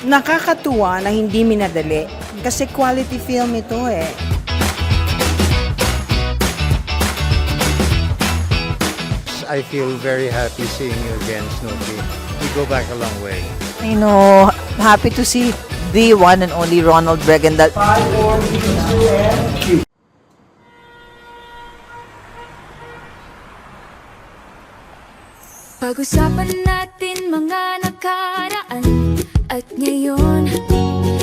Nakakatuwa na hindi minadali kasi quality film ito eh. I feel very happy seeing you again, Snooki. We go back a long way. I know. Happy to see the one and only Ronald Bregandal. Pag-usapan natin mga nakaraan at ngayon,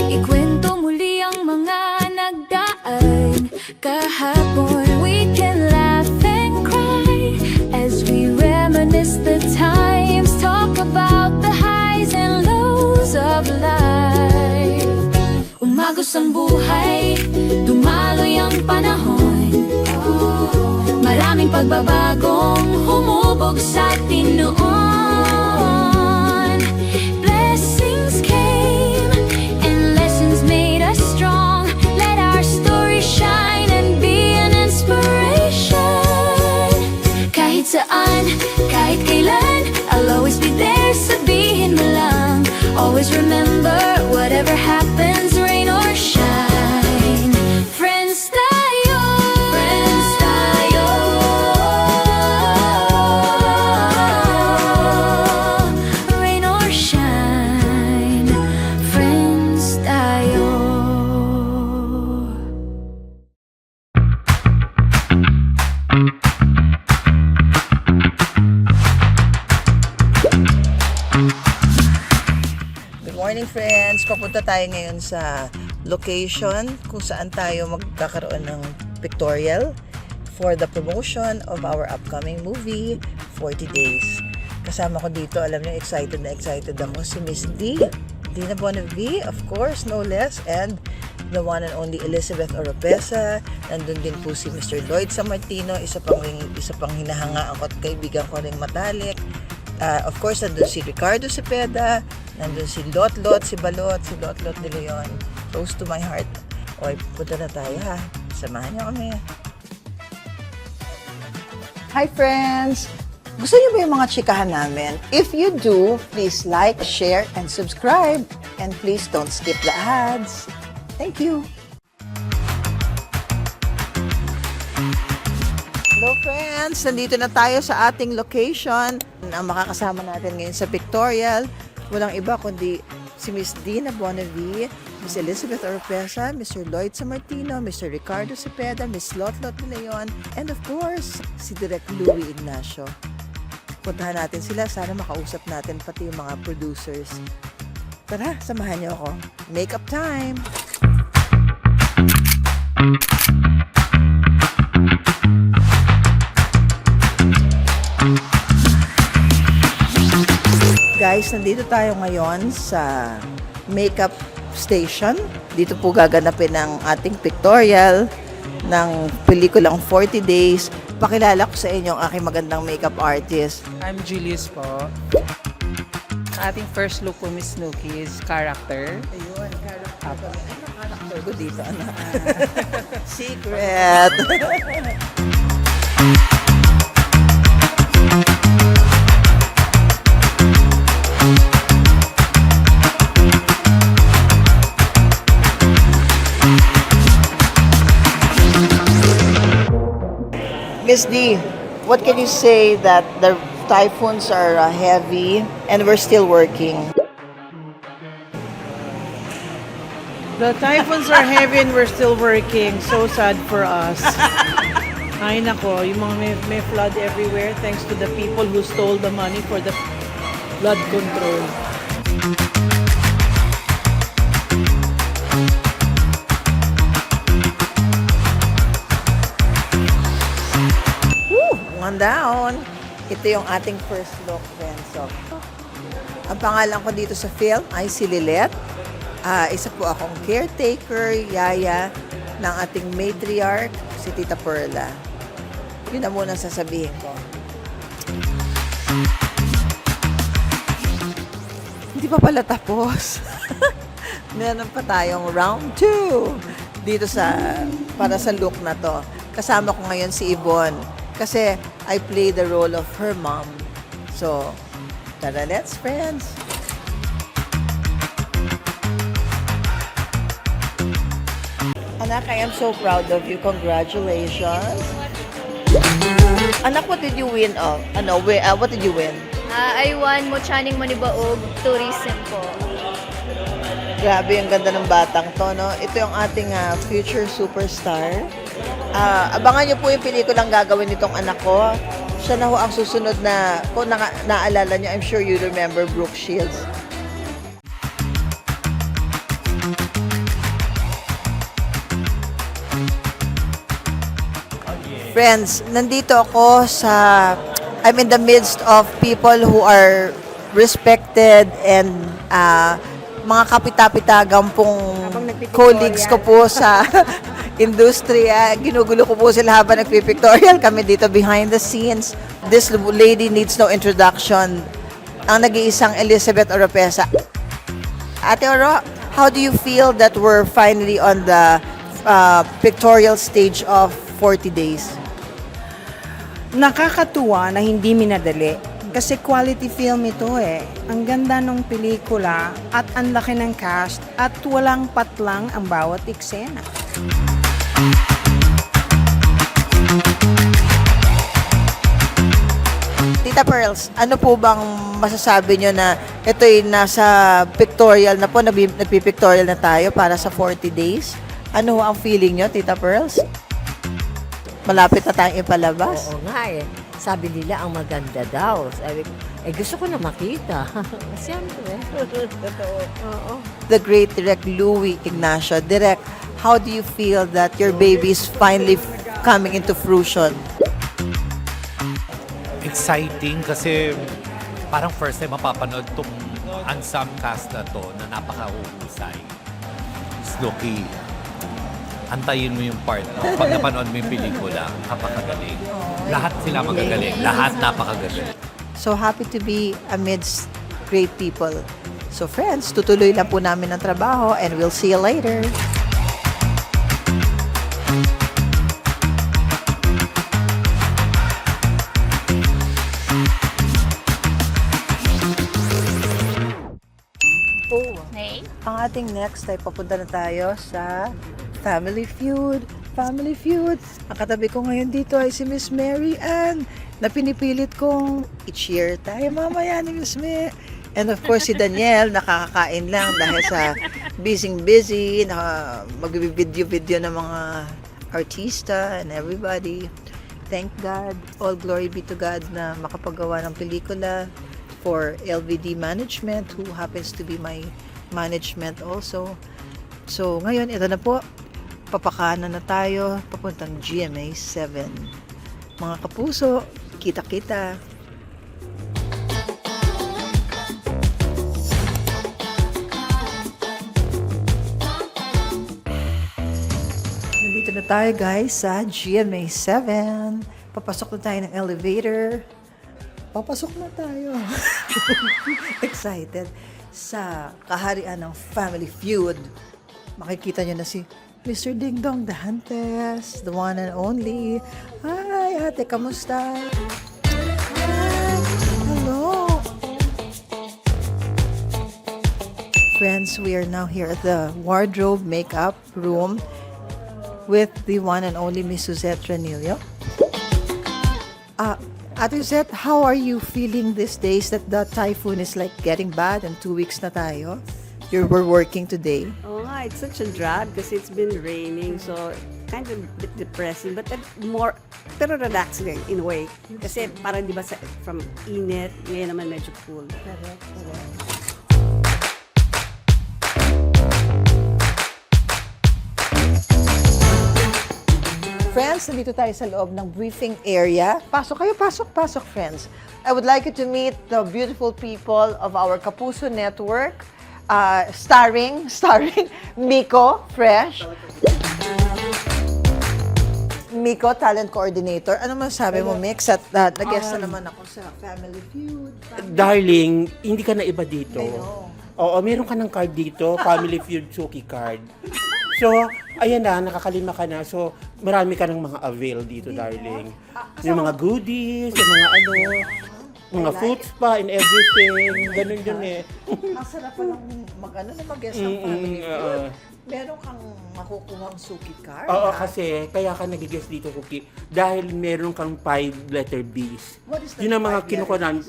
ikwento muli ang mga nagdaan kahapon. We can laugh and cry as we reminisce the times, talk about the highs and lows of life. Umagos ang buhay, dumaloy ang panahon, maraming pagbabagong humubog sa atin noon. Blessings came and lessons made us strong. Let our story shine and be an inspiration. Kahit saan, kahit kailan, I'll always be there, sabihin mo lang. Always remember, whatever happens, rain or shine, friends tayo. Friends tayo. Rain or shine, friends tayo. Good morning, friends. Papunta tayo ngayon sa location kung saan tayo magkakaroon ng pictorial for the promotion of our upcoming movie, 40 Days. Kasama ko dito, alam niyo, excited na excited ako, si Miss D. Dina Bonavie, of course, no less, and the one and only Elizabeth Oropesa. Nandun din po si Mr. Lloyd Sammartino, isa pang hinahangaan ko at kaibigan ko ring matalik. Of course, nandun si Ricardo Cepeda, nandun si Lotlot, si Balot, si Lotlot de Leon. Close to my heart. Oy, punta na tayo ha. Samahan niyo kami. Hi friends! Gusto niyo ba yung mga chikahan namin? If you do, please like, share, and subscribe. And please don't skip the ads. Thank you! Hello friends! Nandito na tayo sa ating location. Ang makakasama natin ngayon sa pictorial, walang iba kundi si Miss Dina Bonavie, Miss Elizabeth Oropesa, Mr. Lloyd Sammartino, Mr. Ricardo Cepeda, Miss Lotlot de Leon, and of course, si Direk Louie Ignacio. Puntahan natin sila, sana makausap natin pati yung mga producers. Tara, samahan niyo ako. Makeup time! Guys, nandito tayo ngayon sa makeup station. Dito po gaganapin ang ating pictorial ng pelikulang 40 Days. Pakilala ko sa inyo ang aking magandang makeup artist. I'm Julius po. Ating first look po, Miss Snooki, is character. Ayun, character. Ano character ko dito, anak? Secret! Miss D, what can you say that the typhoons are heavy and we're still working? The typhoons are heavy and we're still working. So sad for us. Ay nako, yung mga may flood everywhere thanks to the people who stole the money for the flood control. One down. Ito yung ating first look, friends. So, ang pangalan ko dito sa film ay si Lilet. Isa po akong caretaker, yaya ng ating matriarch, si Tita Perla. Yun na muna sasabihin ko. Hindi pa pala tapos. Meron pa tayong round 2 dito para sa look na to. Kasama ko ngayon si Yvonne kasi I play the role of her mom. So, tara, let's friends! Anak, I am so proud of you. Congratulations. Anak, what did you win of? What did you win? I won Mochaning Manibaog Tourism po. Grabe, ang ganda ng batang to, no? Ito yung ating future superstar. Abangan niyo po yung pelikulang gagawin nitong anak ko. Siya na ho ang susunod na, kung naalala niyo, I'm sure you remember Brooke Shields. Friends, nandito ako I'm in the midst of people who are respected and mga kapita-pitagang pong colleagues ko po sa industriya. Ginugulo ko po sila habang nagpipictorial kami dito behind the scenes. This lady needs no introduction. Ang nag-iisang Elizabeth Oropesa. Ate Oro, how do you feel that we're finally on the pictorial stage of 40 days? Nakakatuwa na hindi minadali. Kasi quality film ito eh. Ang ganda ng pelikula at ang laki ng cast at walang patlang ang bawat eksena. Tita Pearls, ano po bang masasabi nyo na ito'y nasa pictorial na po, nagpipictorial na tayo para sa 40 days? Ano ang feeling nyo, Tita Pearls? Malapit na tayong ipalabas? Oo nga eh. Sabi nila ang maganda daw. Sabi ko, gusto ko na makita. Siyempre. Totoo. Oo. The great Direk Louie Ignacio. Direk, how do you feel that your baby is finally coming into fruition? Exciting kasi parang first time mapapanood tong ensemble cast na to na napaka-uhusay. Snooki, antayin mo yung part mo. Pag napanood mo yung pelikula, napakagaling. Lahat sila magagaling. Lahat napakagaling. So happy to be amidst great people. So friends, tutuloy lang po namin ang trabaho and we'll see you later. Hey. Ang ating next ay papunta na tayo sa Family Feud. Family Feud. Ang katabi ko ngayon dito ay si Miss Mary Ann na pinipilit kong i-cheer tayo mamaya ni Miss Mary. And of course, si Daniel nakakakain lang dahil sa busy, mag-video ng mga artista and everybody. Thank God. All glory be to God na makapagawa ng pelikula for LVD Management, who happens to be my management also. So, ngayon, ito na po. Papakanan na tayo papuntang GMA 7. Mga kapuso, kita-kita. Nandito na tayo guys sa GMA 7. Papasok na tayo ng elevator. Papasok na tayo. Excited sa kaharian ng Family Feud. Makikita nyo na si Mr. Ding Dong Dantes, the one and only. Hi, ate, kamusta? Hi, hello. Friends, we are now here at the wardrobe makeup room with the one and only Miss Suzette Ranillo. Ate Suzette, how are you feeling these days that the typhoon is like getting bad and 2 weeks na tayo? We're working today. Oh, it's such a drag kasi it's been raining, so kind of a bit depressing, but more, pero relaxing in a way. Kasi parang di ba from init, ngayon naman medyo cool. Correct. Friends, nandito tayo sa loob ng briefing area. Pasok kayo, pasok, friends. I would like you to meet the beautiful people of our Kapuso Network, starring Miko Fresh. Miko, talent coordinator. Ano masasabi mo, Mix? At nag-guest na naman ako sa Family Feud. Darling, hindi ka na iba dito. I know. Oo, meron ka ng card dito, Family Feud Suki card. So, ayan na, nakakalima ka na. So, marami ka ng mga avail dito, darling. Yung mga goodies, yung mga ano. Mga foods pa and everything. Ganun yun eh. Ang sarap pa lang mag-guest ng family food. Meron kang makukuhang suki card. Oo, kasi kaya ka nagigess dito, Cookie. Dahil meron kang 5-letter B's. What is the Yun ang mga 5 kinukuha namin.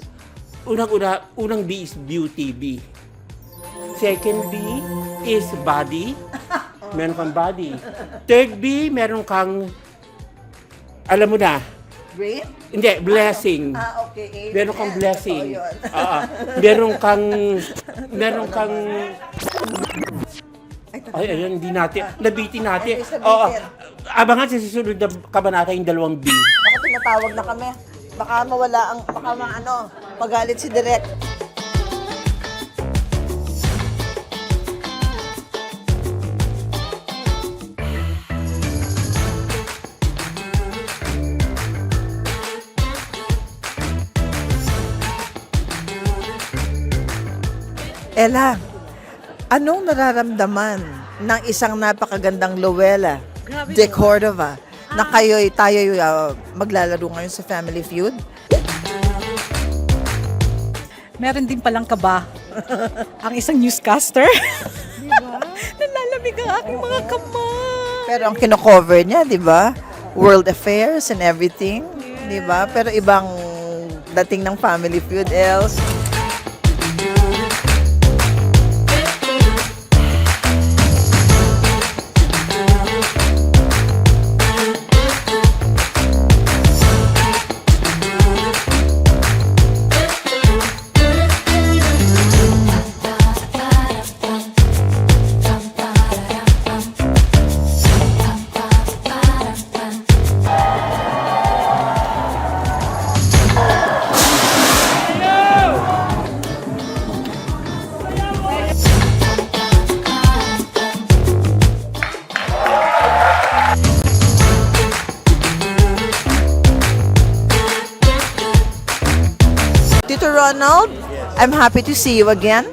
Unang B is beauty, B. Second B is body. Meron kang body. Third B, meron kang, alam mo na, Great? hindi, blessing. Okay. Meron kang blessing. Totoo yun. Meron kang ay, ayun, hindi natin. Nabitin natin. Ay, sabitin. Oo. Abangan sa susunod na kabanata yung 2 B. Baka tinatawag na kami. Baka mawala ang, magalit si Direk. Ella, anong nararamdaman ng isang napakagandang Luella de Cordova na tayo'y maglalaro ngayon sa Family Feud? Meron din palang kaba ang isang newscaster. Diba? Nalalamig ang aking mga kamay. Pero ang kino-cover niya, di ba? World affairs and everything, di ba? Pero ibang dating ng Family Feud, else. Tito Ronald, I'm happy to see you again.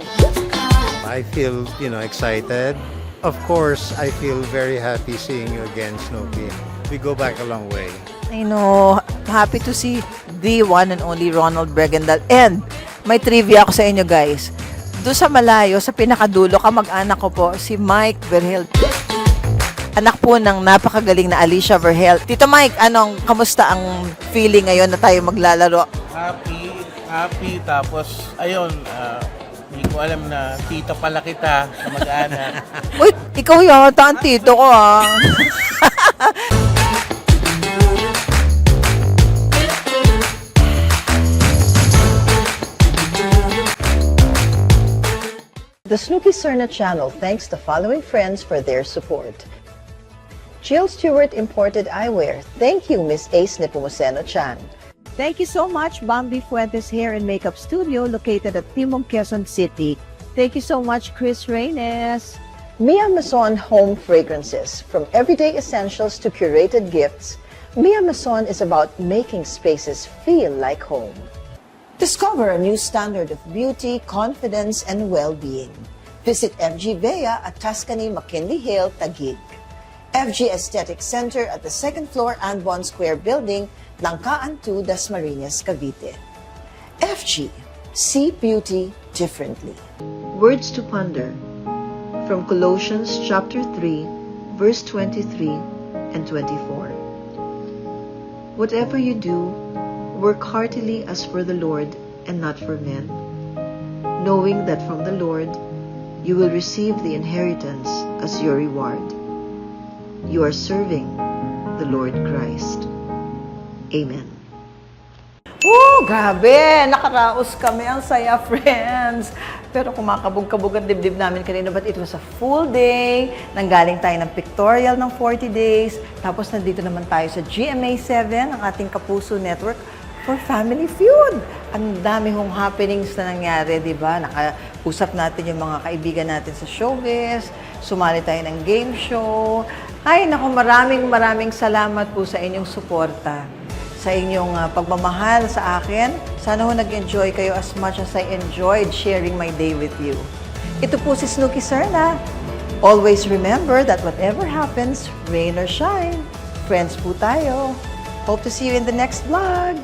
I feel, excited. Of course, I feel very happy seeing you again, Snooki. We go back a long way. I know, happy to see the one and only Ronald Bregandal. And may trivia ako sa inyo, guys. Doon sa malayo, sa pinakadulo, kamag-anak ko po, si Mike Verhel. Anak po ng napakagaling na Alicia Verhel. Tito Mike, kamusta ang feeling ngayon na tayo maglalaro? Happy. Tapos, ayun, hindi ko alam na tito pala kita sa mag-anak. Uy, ikaw yata ang tito ko, ah. The Snooki Serna channel thanks the following friends for their support. Jill Stewart Imported Eyewear. Thank you, Miss Ace Nepomuceno-chan. Thank you so much, Bambi Fuentes Hair and Makeup Studio located at Timog, Quezon City. Thank you so much, Chris Reynes. Mia Mason Home Fragrances. From everyday essentials to curated gifts, Mia Mason is about making spaces feel like home. Discover a new standard of beauty, confidence, and well-being. Visit FG Bea at Tuscany McKinley Hill, Taguig. FG Aesthetic Center at the 2nd floor Anbon Square Building, Langkaan 2, Dasmariñas, Cavite. FG, see beauty differently. Words to ponder from Colossians chapter 3, verse 23 and 24. Whatever you do, work heartily as for the Lord and not for men, knowing that from the Lord you will receive the inheritance as your reward. You are serving the Lord Christ. Amen. Oh, grabe! Nakaraos kami. Ang saya, friends. Pero kumakabog-kabog ang dibdib namin kanina. But it was a full day. Nanggaling tayo ng pictorial ng 40 days. Tapos nandito naman tayo sa GMA7, ang ating Kapuso Network, for Family Feud. Ang dami hong happenings na nangyari, di ba? Nakausap natin yung mga kaibigan natin sa showbiz. Sumali tayo ng game show. Ay, naku, maraming salamat po sa inyong suporta. Sa inyong pagmamahal sa akin. Sana ho nag-enjoy kayo as much as I enjoyed sharing my day with you. Ito po si Snooki Serna. Always remember that whatever happens, rain or shine, friends po tayo. Hope to see you in the next vlog.